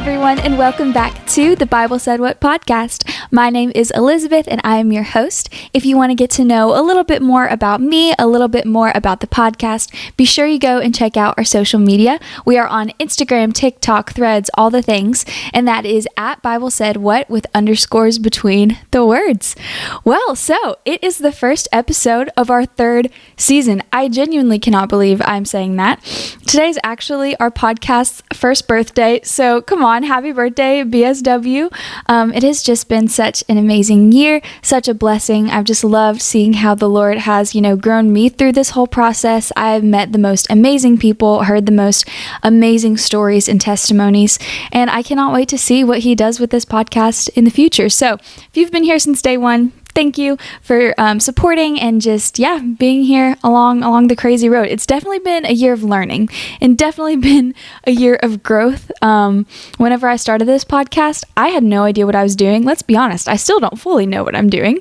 everyone, and welcome back to the Bible Said What podcast. My name is Elizabeth, and I am your host. If you want to get to know a little bit more about me, a little bit more about the podcast, be sure you go and check out our social media. We are on Instagram, TikTok, Threads, all the things, and that is at Bible Said What with underscores between the words. Well, so it is the first episode of our third season. I genuinely cannot believe I'm saying that. Today's actually our podcast's first birthday, so come on, happy birthday, BSW. It has just been such an amazing year, such a blessing. I've just loved seeing how the Lord has, grown me through this whole process. I've met the most amazing people, heard the most amazing stories and testimonies, and I cannot wait to see what He does with this podcast in the future. So if you've been here since day one, thank you for supporting and just, being here along the crazy road. It's definitely been a year of learning and definitely been a year of growth. Whenever I started this podcast, I had no idea what I was doing. Let's be honest, I still don't fully know what I'm doing.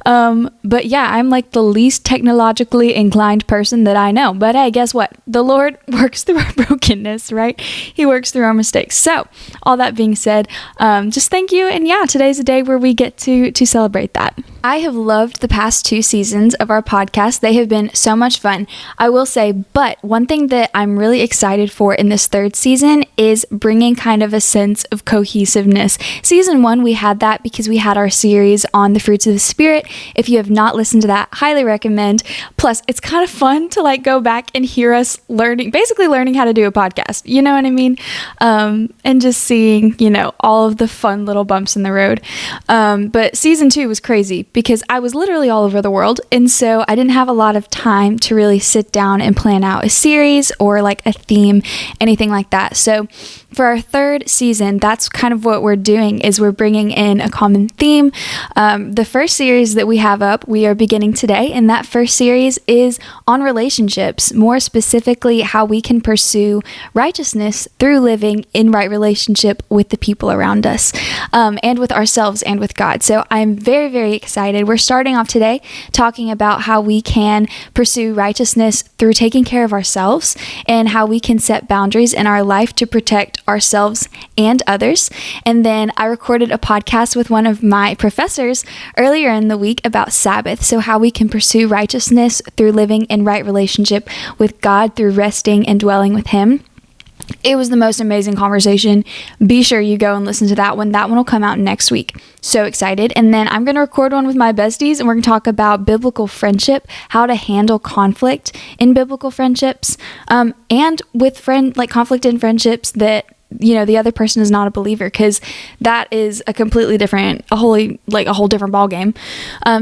But yeah, I'm like the least technologically inclined person that I know. But hey, guess what? The Lord works through our brokenness, right? He works through our mistakes. So all that being said, just thank you. And yeah, today's a day where we get to celebrate that. I have loved the past 2 seasons of our podcast. They have been so much fun, I will say, but one thing that I'm really excited for in this third season is bringing kind of a sense of cohesiveness. Season 1, we had that because we had our series on the fruits of the Spirit. If you have not listened to that, highly recommend. Plus, it's kind of fun to go back and hear us basically learning how to do a podcast. You know what I mean? And just seeing, all of the fun little bumps in the road. But season 2 was crazy, because I was literally all over the world, and so I didn't have a lot of time to really sit down and plan out a series or a theme, anything like that. So for our third season, that's kind of what we're doing, is we're bringing in a common theme. The first series that we have up, we are beginning today, and that first series is on relationships, more specifically how we can pursue righteousness through living in right relationship with the people around us, and with ourselves and with God. So I'm very, very excited. We're starting off today talking about how we can pursue righteousness through taking care of ourselves and how we can set boundaries in our life to protect ourselves and others. And then I recorded a podcast with one of my professors earlier in the week about Sabbath, so how we can pursue righteousness through living in right relationship with God through resting and dwelling with Him. It was the most amazing conversation. Be sure you go and listen to that one. That one will come out next week. So excited. And then I'm going to record one with my besties, and we're going to talk about biblical friendship, how to handle conflict in biblical friendships, and with conflict in friendships that the other person is not a believer, because that is a completely different, a whole different ball game.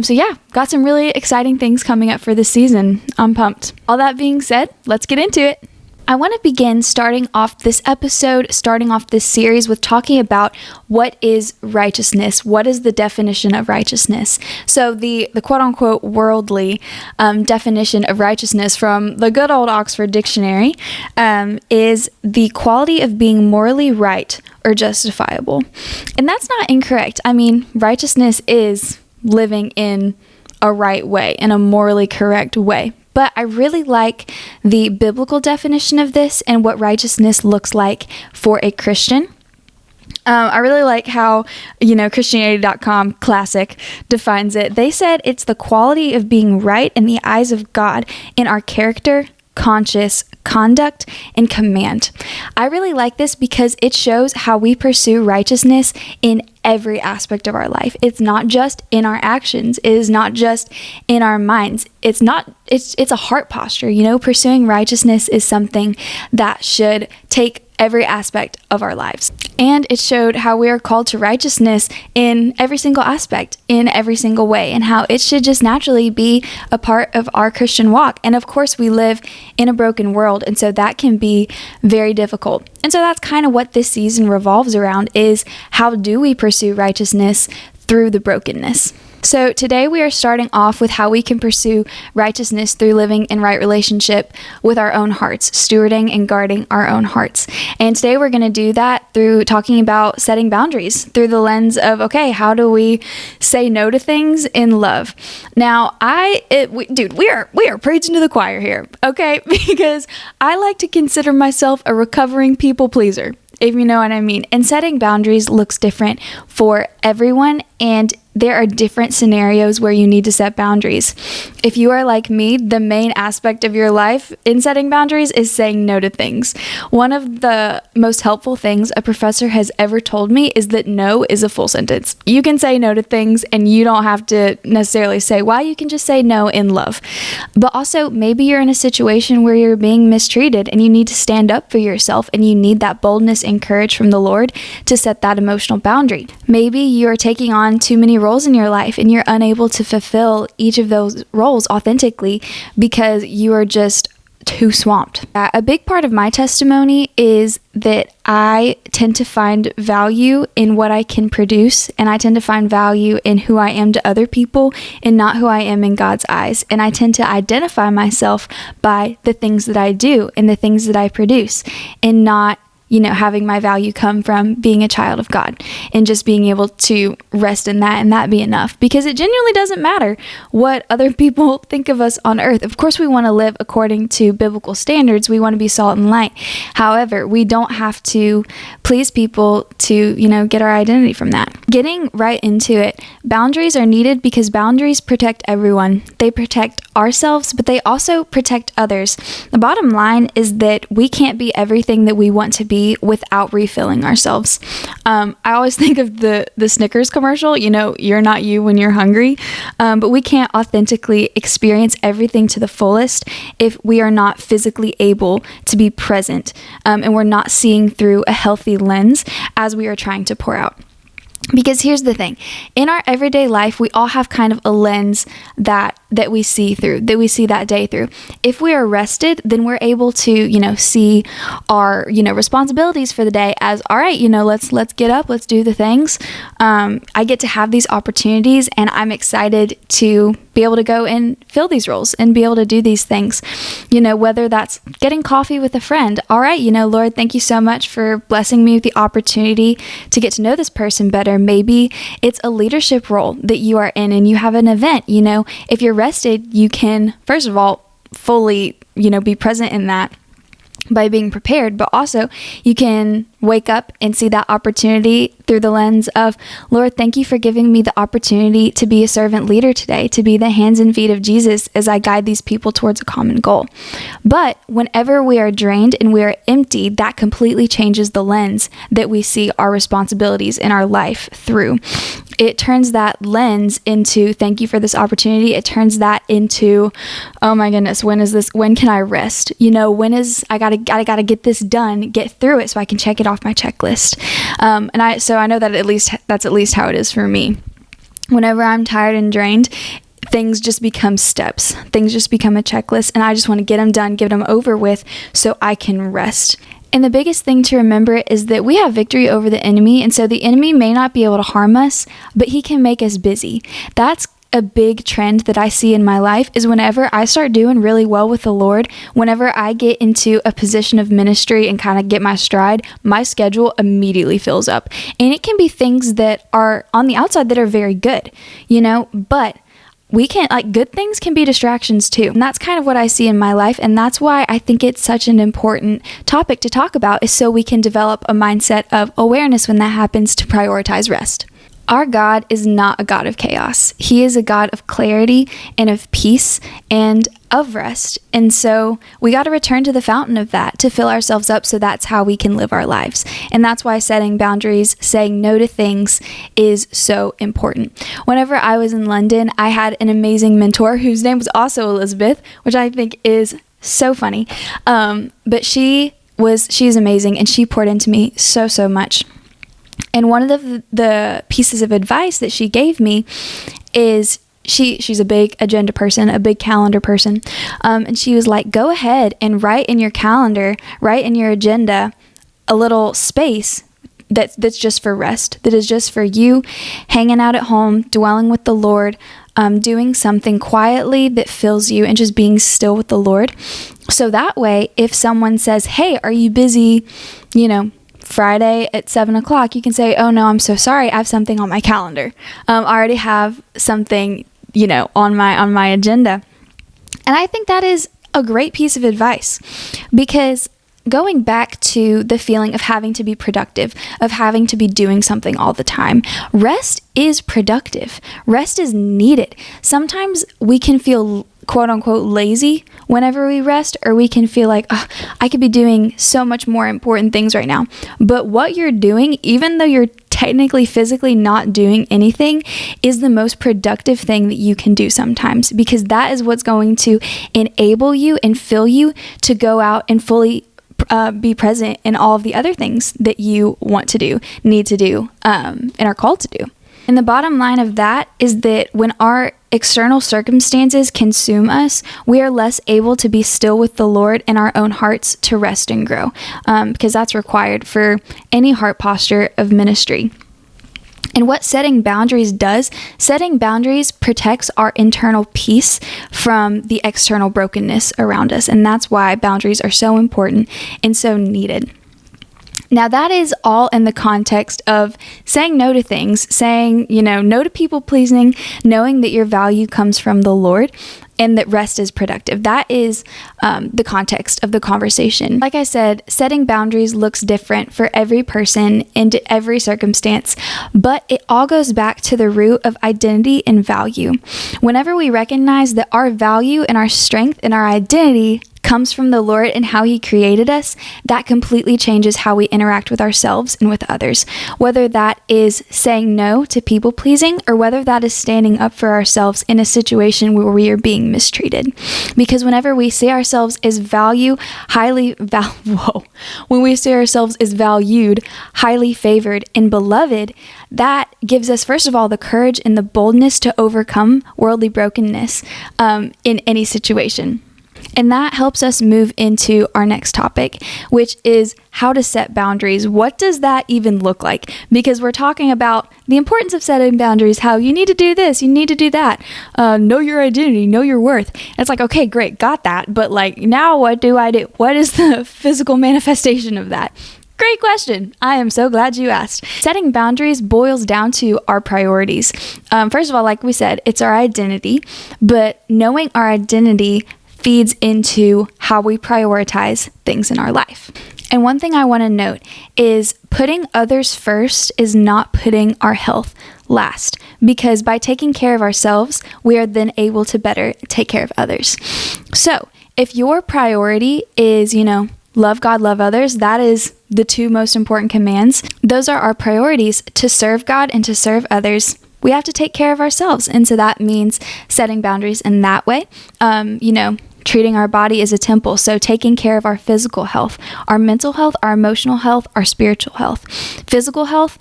So yeah, got some really exciting things coming up for this season. I'm pumped. All that being said, let's get into it. I want to begin starting off this series with talking about what is righteousness. What is the definition of righteousness? So the quote-unquote worldly definition of righteousness from the good old Oxford Dictionary is the quality of being morally right or justifiable. And that's not incorrect. I mean, righteousness is living in a right way, in a morally correct way. But I really like the biblical definition of this and what righteousness looks like for a Christian. I really like how, Christianity.com classic defines it. They said it's the quality of being right in the eyes of God in our character, conscious conduct, and command. I really like this because it shows how we pursue righteousness in every aspect of our life. It's not just in our actions. It is not just in our minds. It's a heart posture. Pursuing righteousness is something that should take every aspect of our lives. And it showed how we are called to righteousness in every single aspect, in every single way, and how it should just naturally be a part of our Christian walk. And of course, we live in a broken world, and so that can be very difficult. And so that's kind of what this season revolves around, is how do we pursue righteousness through the brokenness? So today we are starting off with how we can pursue righteousness through living in right relationship with our own hearts, stewarding and guarding our own hearts. And today we're going to do that through talking about setting boundaries through the lens of, okay, how do we say no to things in love? Now, we are preaching to the choir here, okay? Because I like to consider myself a recovering people pleaser. if you know what I mean. And setting boundaries looks different for everyone, and there are different scenarios where you need to set boundaries. If you are like me, the main aspect of your life in setting boundaries is saying no to things. One of the most helpful things a professor has ever told me is that no is a full sentence. You can say no to things and you don't have to necessarily say why. You can just say no in love. But also, maybe you're in a situation where you're being mistreated and you need to stand up for yourself, and you need that boldness and courage from the Lord to set that emotional boundary. Maybe you're taking on too many roles in your life and you're unable to fulfill each of those roles authentically because you are just too swamped. A big part of my testimony is that I tend to find value in what I can produce, and I tend to find value in who I am to other people and not who I am in God's eyes. And I tend to identify myself by the things that I do and the things that I produce, and not having my value come from being a child of God and just being able to rest in that and that be enough, because it genuinely doesn't matter what other people think of us on earth. Of course, we want to live according to biblical standards. We want to be salt and light. However, we don't have to please people to, get our identity from that. Getting right into it, boundaries are needed because boundaries protect everyone. They protect ourselves, but they also protect others. The bottom line is that we can't be everything that we want to be without refilling ourselves. I always think of the Snickers commercial, you're not you when you're hungry, but we can't authentically experience everything to the fullest if we are not physically able to be present, and we're not seeing through a healthy lens as we are trying to pour out. Because here's the thing, in our everyday life, we all have kind of a lens that we see through, that we see that day through. If we are rested, then we're able to, see our, responsibilities for the day as, all right, let's get up, let's do the things. I get to have these opportunities, and I'm excited to be able to go and fill these roles and be able to do these things, whether that's getting coffee with a friend. All right, Lord, thank you so much for blessing me with the opportunity to get to know this person better. Maybe it's a leadership role that you are in and you have an event. If you're rested, you can, first of all, fully, be present in that by being prepared, but also you can wake up and see that opportunity through the lens of, Lord, thank you for giving me the opportunity to be a servant leader today, to be the hands and feet of Jesus as I guide these people towards a common goal. But whenever we are drained and we are empty, that completely changes the lens that we see our responsibilities in our life through. It turns that lens into, thank you for this opportunity. It turns that into, oh my goodness, when can I rest? I gotta get this done, get through it so I can check it off my checklist. So I know that that's at least how it is for me. Whenever I'm tired and drained, things just become steps. Things just become a checklist, and I just want to get them done, get them over with so I can rest. And the biggest thing to remember is that we have victory over the enemy, and so the enemy may not be able to harm us, but he can make us busy. That's a big trend that I see in my life is whenever I start doing really well with the Lord, whenever I get into a position of ministry and kind of get my stride, my schedule immediately fills up. And it can be things that are on the outside that are very good, but good things can be distractions too. And that's kind of what I see in my life. And that's why I think it's such an important topic to talk about, is so we can develop a mindset of awareness when that happens to prioritize rest. Our God is not a God of chaos. He is a God of clarity and of peace and of rest. And so we got to return to the fountain of that to fill ourselves up, so that's how we can live our lives. And that's why setting boundaries, saying no to things is so important. Whenever I was in London, I had an amazing mentor whose name was also Elizabeth, which I think is so funny. But she's amazing, and she poured into me so much. And one of the pieces of advice that she gave me is, she's a big agenda person, a big calendar person. And she was like, go ahead and write in your calendar, write in your agenda, a little space that's just for rest, that is just for you hanging out at home, dwelling with the Lord, doing something quietly that fills you and just being still with the Lord. So that way, if someone says, hey, are you busy, Friday at 7:00, you can say, oh no, I'm so sorry, I have something on my calendar. I already have something, on my agenda. And I think that is a great piece of advice, because going back to the feeling of having to be productive, of having to be doing something all the time, rest is productive. Rest is needed. Sometimes we can feel quote unquote lazy whenever we rest, or we can feel like, oh, I could be doing so much more important things right now. But what you're doing, even though you're technically physically not doing anything, is the most productive thing that you can do sometimes, because that is what's going to enable you and fill you to go out and fully be present in all of the other things that you want to do, need to do, and are called to do. And the bottom line of that is that when our external circumstances consume us, we are less able to be still with the Lord in our own hearts to rest and grow, because that's required for any heart posture of ministry. And what setting boundaries does, setting boundaries protects our internal peace from the external brokenness around us. And that's why boundaries are so important and so needed. Now, that is all in the context of saying no to things, saying, no to people pleasing, knowing that your value comes from the Lord, and that rest is productive. That is the context of the conversation. Like I said, setting boundaries looks different for every person and every circumstance, but it all goes back to the root of identity and value. Whenever we recognize that our value and our strength and our identity comes from the Lord and how He created us, that completely changes how we interact with ourselves and with others. Whether that is saying no to people pleasing, or whether that is standing up for ourselves in a situation where we are being mistreated. Because whenever we see ourselves as when we see ourselves as valued, highly favored, and beloved, that gives us, first of all, the courage and the boldness to overcome worldly brokenness in any situation. And that helps us move into our next topic, which is how to set boundaries. What does that even look like? Because we're talking about the importance of setting boundaries, how you need to do this, you need to do that, know your identity, know your worth. And it's like, okay, great, got that. But now what do I do? What is the physical manifestation of that? Great question. I am so glad you asked. Setting boundaries boils down to our priorities. First of all, like we said, it's our identity, but knowing our identity feeds into how we prioritize things in our life. And one thing I want to note is putting others first is not putting our health last, because by taking care of ourselves, we are then able to better take care of others. So if your priority is, love God, love others, that is the two most important commands. Those are our priorities: to serve God and to serve others. We have to take care of ourselves. And so that means setting boundaries in that way. Treating our body as a temple. So taking care of our physical health, our mental health, our emotional health, our spiritual health. Physical health,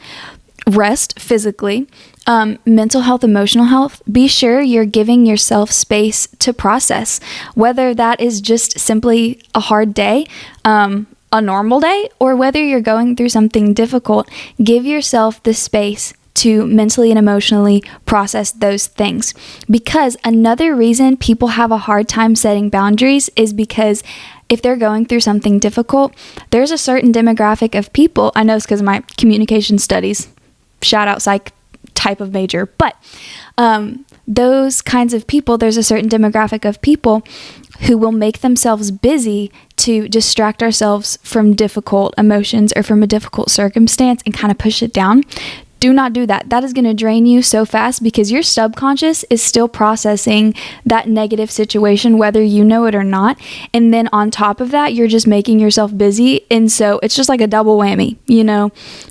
rest physically. Mental health, emotional health. Be sure you're giving yourself space to process, whether that is just simply a hard day, a normal day, or whether you're going through something difficult. Give yourself the space to mentally and emotionally process those things. Because another reason people have a hard time setting boundaries is because if they're going through something difficult, there's a certain demographic of people, I know it's because of my communication studies, shout out psych type of major, but those kinds of people, there's a certain demographic of people who will make themselves busy to distract ourselves from difficult emotions or from a difficult circumstance and kind of push it down. Do not do that. That is going to drain you so fast, because your subconscious is still processing that negative situation, whether you know it or not. And then on top of that, you're just making yourself busy. And so it's just like a double whammy,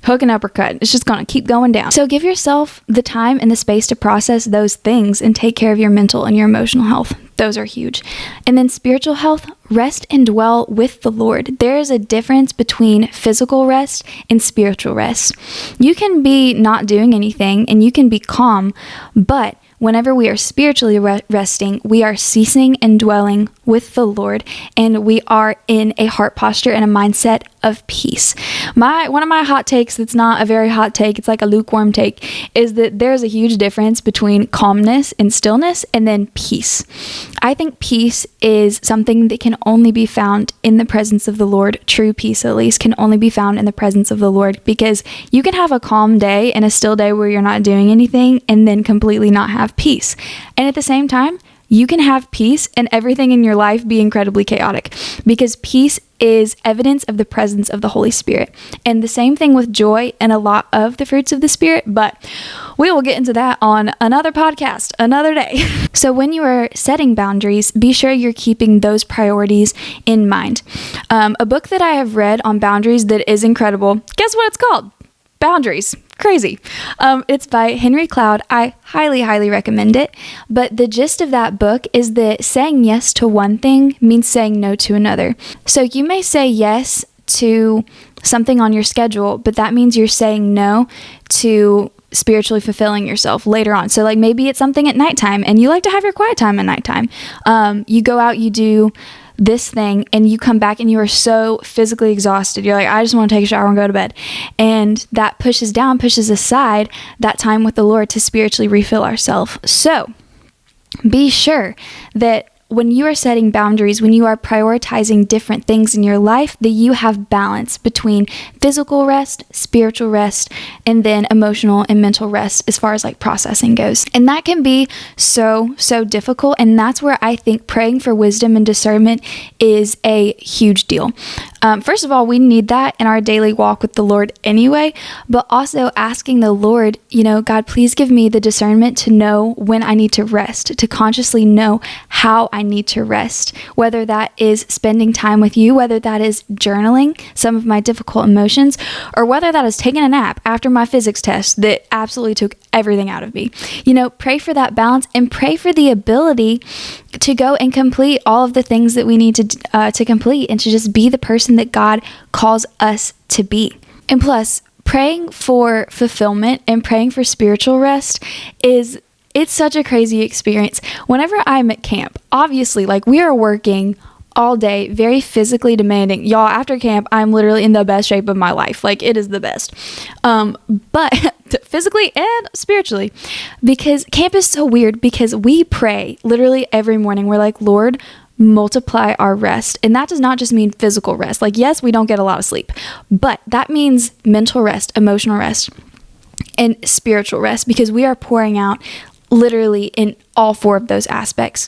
hook and uppercut. It's just going to keep going down. So give yourself the time and the space to process those things and take care of your mental and your emotional health. Those are huge. And then spiritual health, rest and dwell with the Lord. There is a difference between physical rest and spiritual rest. You can be not doing anything and you can be calm, but whenever we are spiritually resting, we are ceasing and dwelling with the Lord, and we are in a heart posture and a mindset of peace. One of my hot takes, that's not a very hot take, it's like a lukewarm take, is that there's a huge difference between calmness and stillness and then peace. I think peace is something that can only be found in the presence of the Lord. True peace, at least, can only be found in the presence of the Lord, because you can have a calm day and a still day where you're not doing anything and then completely not have peace. And at the same time, you can have peace and everything in your life be incredibly chaotic, because peace is evidence of the presence of the Holy Spirit. And the same thing with joy and a lot of the fruits of the Spirit, but we will get into that on another podcast, another day. So when you are setting boundaries, be sure you're keeping those priorities in mind. A book that I have read on boundaries that is incredible, guess what it's called? Boundaries. Crazy. It's by Henry Cloud. I highly, highly recommend it. But the gist of that book is that saying yes to one thing means saying no to another. So you may say yes to something on your schedule, but that means you're saying no to spiritually fulfilling yourself later on. So like maybe it's something at nighttime and you like to have your quiet time at nighttime. You go out, you do this thing, and you come back and you are so physically exhausted. You're like, I just want to take a shower and go to bed. And that pushes aside that time with the Lord to spiritually refill ourselves. So be sure that when you are setting boundaries, when you are prioritizing different things in your life, that you have balance between physical rest, spiritual rest, and then emotional and mental rest as far as like processing goes. And that can be so difficult. And that's where I think praying for wisdom and discernment is a huge deal. First of all, we need that in our daily walk with the Lord anyway, but also asking the Lord, God, please give me the discernment to know when I need to rest, to consciously know how I need to rest, whether that is spending time with you, whether that is journaling some of my difficult emotions, or whether that is taking a nap after my physics test that absolutely took everything out of me. Pray for that balance and pray for the ability to go and complete all of the things that we need to complete, and to just be the person that God calls us to be. And plus, praying for fulfillment and praying for spiritual rest it's such a crazy experience. Whenever I'm at camp, obviously, like we are working all day, very physically demanding. Y'all, after camp, I'm literally in the best shape of my life. Like, it is the best. But physically and spiritually, because camp is so weird, because we pray literally every morning. We're like, Lord, multiply our rest. And that does not just mean physical rest. Like, yes, we don't get a lot of sleep, but that means mental rest, emotional rest, and spiritual rest, because we are pouring out literally in all four of those aspects.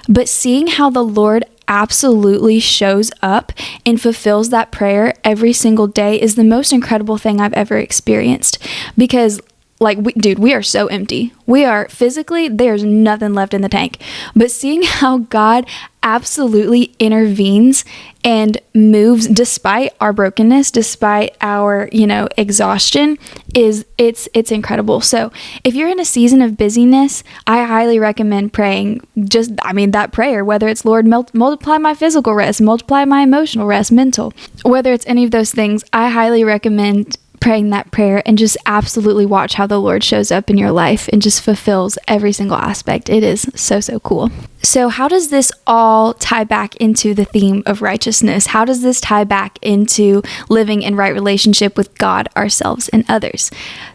But seeing how the Lord absolutely shows up and fulfills that prayer every single day is the most incredible thing I've ever experienced. Because we are so empty. We are physically, there's nothing left in the tank. But seeing how God absolutely intervenes and moves despite our brokenness, despite our, exhaustion, it's incredible. So if you're in a season of busyness, I highly recommend praying that prayer, whether it's Lord, multiply my physical rest, multiply my emotional rest, mental, whether it's any of those things, I highly recommend praying that prayer and just absolutely watch how the Lord shows up in your life and just fulfills every single aspect. It is so cool. So how does this all tie back into the theme of righteousness? How does this tie back into living in right relationship with God, ourselves, and others?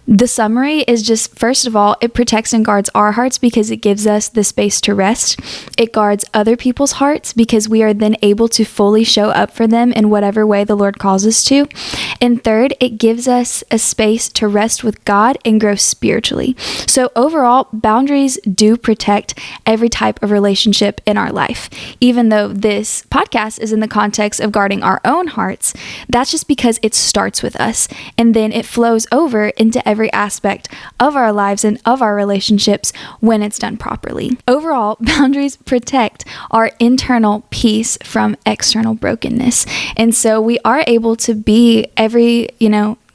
The summary is just, first of all, it protects and guards our hearts because it gives us the space to rest. It guards other people's hearts because we are then able to fully show up for them in whatever way the Lord calls us to. And third, it gives us a space to rest with God and grow spiritually. So overall, boundaries do protect every type of relationship in our life. Even though this podcast is in the context of guarding our own hearts, that's just because it starts with us and then it flows over into every aspect of our lives and of our relationships when it's done properly. Overall, boundaries protect our internal peace from external brokenness. And so we are able to be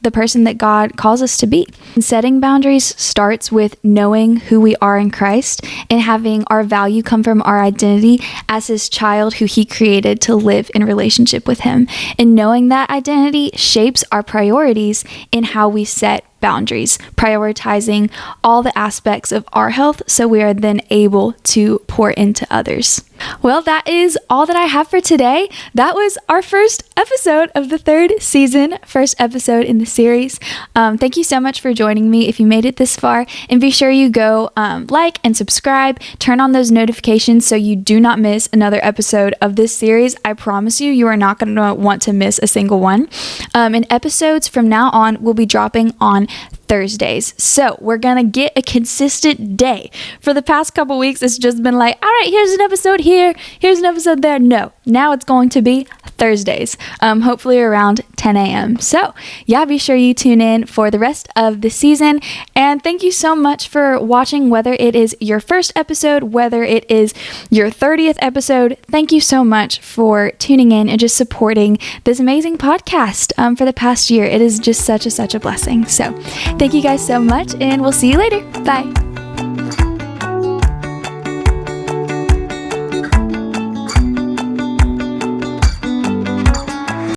the person that God calls us to be. And setting boundaries starts with knowing who we are in Christ and having our value come from our identity as His child who He created to live in relationship with Him. And knowing that identity shapes our priorities in how we set boundaries, prioritizing all the aspects of our health so we are then able to pour into others. Well, that is all that I have for today. That was our first episode of the third season, first episode in the series. Thank you so much for joining me if you made it this far, and be sure you go like and subscribe, turn on those notifications so you do not miss another episode of this series. I promise you are not going to want to miss a single one. And episodes from now on will be dropping on Thursdays. So we're going to get a consistent day. For the past couple weeks, it's just been like, all right, here's an episode here, here's an episode there. No, now it's going to be Thursdays, hopefully around 10 a.m. So yeah, be sure you tune in for the rest of the season. And thank you so much for watching, whether it is your first episode, whether it is your 30th episode. Thank you so much for tuning in and just supporting this amazing podcast for the past year. It is just such a blessing. So thank you guys so much, and we'll see you later. Bye.